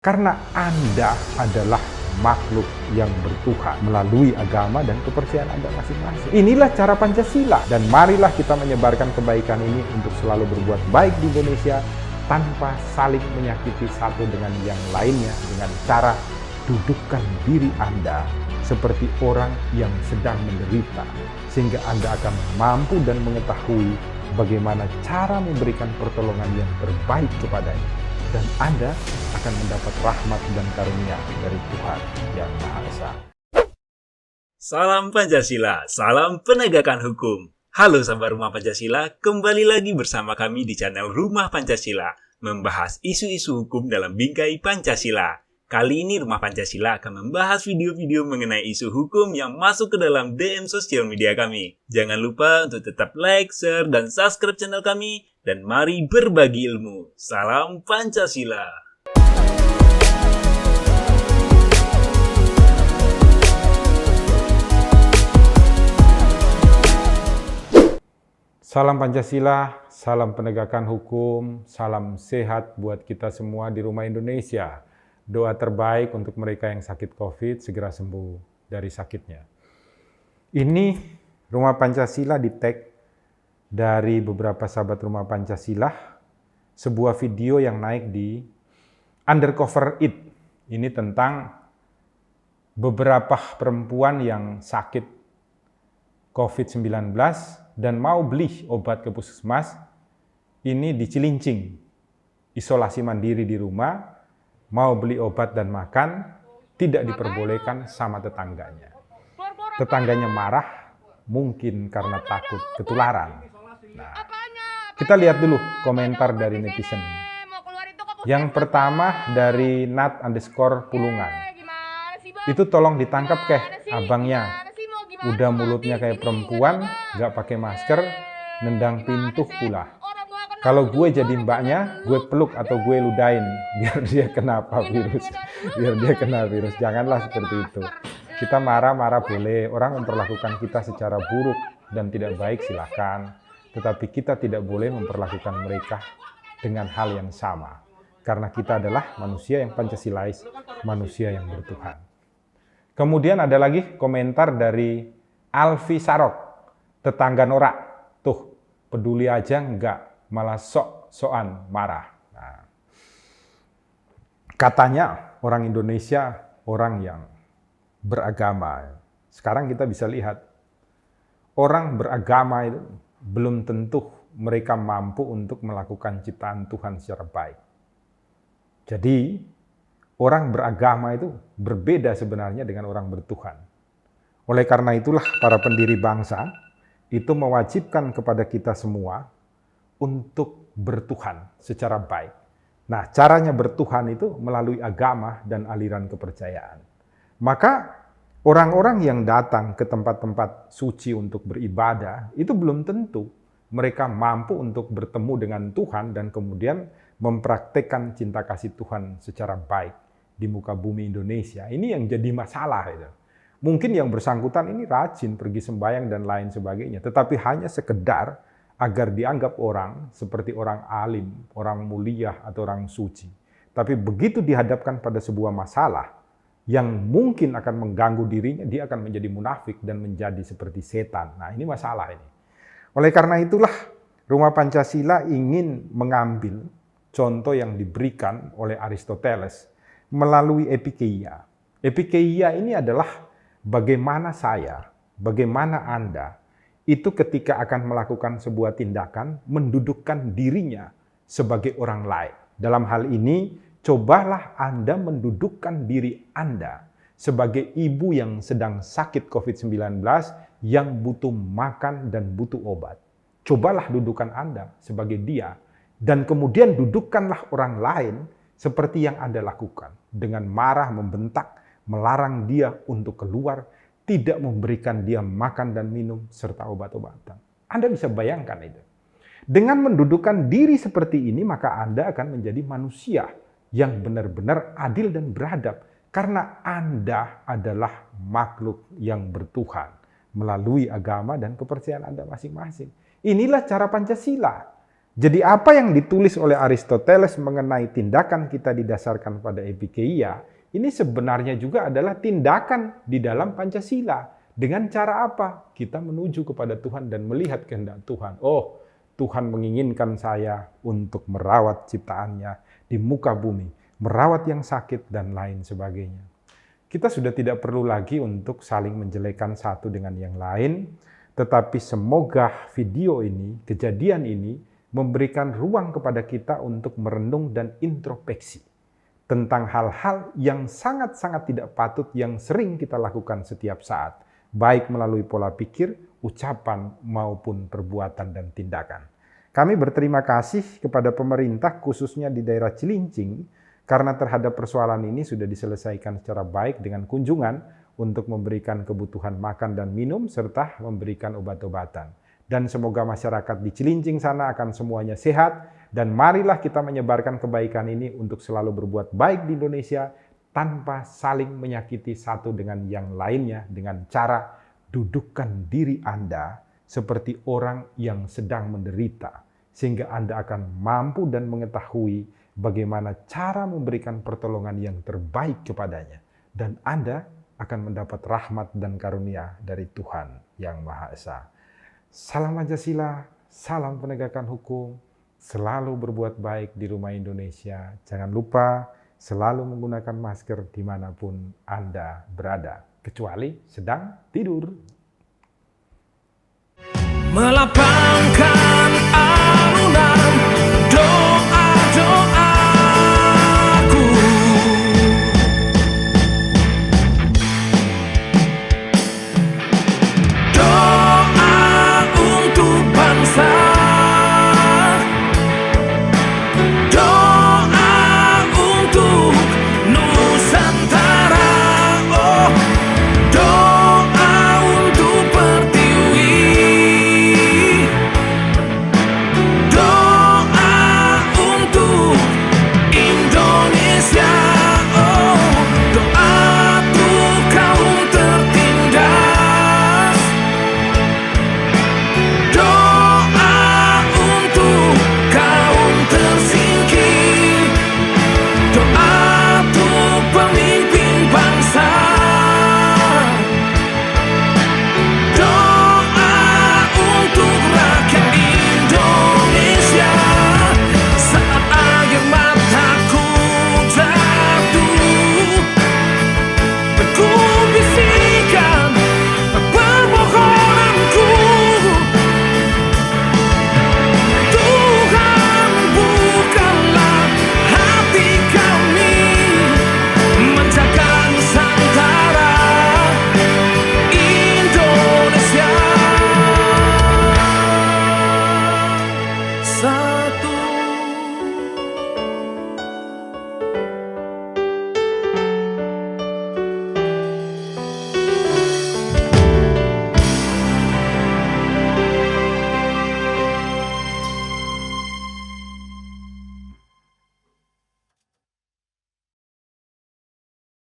Karena Anda adalah makhluk yang bertuhan melalui agama dan kepercayaan Anda masing-masing. Inilah cara Pancasila. Dan marilah kita menyebarkan kebaikan ini untuk selalu berbuat baik di Indonesia tanpa saling menyakiti satu dengan yang lainnya dengan cara dudukkan diri Anda seperti orang yang sedang menderita. Sehingga Anda akan mampu dan mengetahui bagaimana cara memberikan pertolongan yang terbaik kepadanya. Dan Anda akan mendapat rahmat dan karunia dari Tuhan Yang Maha Esa. Salam Pancasila, salam penegakan hukum. Halo sahabat Rumah Pancasila, kembali lagi bersama kami di channel Rumah Pancasila, membahas isu-isu hukum dalam bingkai Pancasila. Kali ini Rumah Pancasila akan membahas video-video mengenai isu hukum yang masuk ke dalam DM sosial media kami. Jangan lupa untuk tetap like, share, dan subscribe channel kami. Dan mari berbagi ilmu. Salam Pancasila. Salam Pancasila, salam penegakan hukum, salam sehat buat kita semua di rumah Indonesia. Doa terbaik untuk mereka yang sakit COVID segera sembuh dari sakitnya. Ini Rumah Pancasila di-tag dari beberapa sahabat Rumah Pancasila, sebuah video yang naik di Undercover It. Ini tentang beberapa perempuan yang sakit COVID-19 dan mau beli obat ke puskesmas. Ini di Cilincing, isolasi mandiri di rumah, mau beli obat dan makan, tidak diperbolehkan sama tetangganya. Tetangganya marah, mungkin karena takut ketularan. Nah, kita lihat dulu komentar dari netizen. Yang pertama dari Nat_Pulungan. Itu tolong ditangkap abangnya. Udah mulutnya kayak perempuan, gak pakai masker, nendang pintu pula. Kalau gue jadi mbaknya, gue peluk atau gue ludain biar dia kena virus. Biar dia kena virus. Janganlah seperti itu. Kita marah-marah boleh, orang memperlakukan kita secara buruk dan tidak baik silakan. Tetapi kita tidak boleh memperlakukan mereka dengan hal yang sama. Karena kita adalah manusia yang Pancasilais, manusia yang bertuhan. Kemudian ada lagi komentar dari Alfi Sarok, tetangga Norak. Tuh, peduli aja enggak, malah sok-sokan marah. Nah, katanya orang Indonesia orang yang beragama. Sekarang kita bisa lihat, orang beragama itu belum tentu mereka mampu untuk melakukan ciptaan Tuhan secara baik. Jadi, orang beragama itu berbeda sebenarnya dengan orang bertuhan. Oleh karena itulah para pendiri bangsa itu mewajibkan kepada kita semua untuk bertuhan secara baik. Nah, caranya bertuhan itu melalui agama dan aliran kepercayaan. Maka orang-orang yang datang ke tempat-tempat suci untuk beribadah, itu belum tentu mereka mampu untuk bertemu dengan Tuhan dan kemudian mempraktekkan cinta kasih Tuhan secara baik di muka bumi Indonesia. Ini yang jadi masalah. Mungkin yang bersangkutan ini rajin pergi sembahyang dan lain sebagainya, tetapi hanya sekedar agar dianggap orang seperti orang alim, orang mulia, atau orang suci. Tapi begitu dihadapkan pada sebuah masalah, yang mungkin akan mengganggu dirinya, dia akan menjadi munafik dan menjadi seperti setan. Nah, ini masalah ini. Oleh karena itulah, Rumah Pancasila ingin mengambil contoh yang diberikan oleh Aristoteles melalui epikeia. Epikeia ini adalah bagaimana saya, bagaimana Anda, itu ketika akan melakukan sebuah tindakan, mendudukkan dirinya sebagai orang lain. Dalam hal ini, cobalah Anda mendudukkan diri Anda sebagai ibu yang sedang sakit COVID-19 yang butuh makan dan butuh obat. Cobalah dudukkan Anda sebagai dia dan kemudian dudukkanlah orang lain seperti yang Anda lakukan dengan marah, membentak, melarang dia untuk keluar, tidak memberikan dia makan dan minum serta obat-obatan. Anda bisa bayangkan itu. Dengan mendudukkan diri seperti ini, maka Anda akan menjadi manusia yang benar-benar adil dan beradab. Karena Anda adalah makhluk yang bertuhan melalui agama dan kepercayaan Anda masing-masing. Inilah cara Pancasila. Jadi apa yang ditulis oleh Aristoteles mengenai tindakan kita didasarkan pada epikeia, ini sebenarnya juga adalah tindakan di dalam Pancasila. Dengan cara apa? Kita menuju kepada Tuhan dan melihat kehendak Tuhan. Oh, Tuhan menginginkan saya untuk merawat ciptaannya di muka bumi, merawat yang sakit dan lain sebagainya. Kita sudah tidak perlu lagi untuk saling menjelekan satu dengan yang lain, tetapi semoga video ini, kejadian ini, memberikan ruang kepada kita untuk merenung dan introspeksi tentang hal-hal yang sangat-sangat tidak patut yang sering kita lakukan setiap saat, baik melalui pola pikir, ucapan, maupun perbuatan dan tindakan. Kami berterima kasih kepada pemerintah khususnya di daerah Cilincing karena terhadap persoalan ini sudah diselesaikan secara baik dengan kunjungan untuk memberikan kebutuhan makan dan minum serta memberikan obat-obatan. Dan semoga masyarakat di Cilincing sana akan semuanya sehat, dan marilah kita menyebarkan kebaikan ini untuk selalu berbuat baik di Indonesia tanpa saling menyakiti satu dengan yang lainnya dengan cara dudukkan diri Anda seperti orang yang sedang menderita, sehingga Anda akan mampu dan mengetahui bagaimana cara memberikan pertolongan yang terbaik kepadanya, dan Anda akan mendapat rahmat dan karunia dari Tuhan yang Maha Esa. Salam Pancasila, salam penegakan hukum, selalu berbuat baik di rumah Indonesia. Jangan lupa selalu menggunakan masker dimanapun Anda berada, kecuali sedang tidur. Melapangkan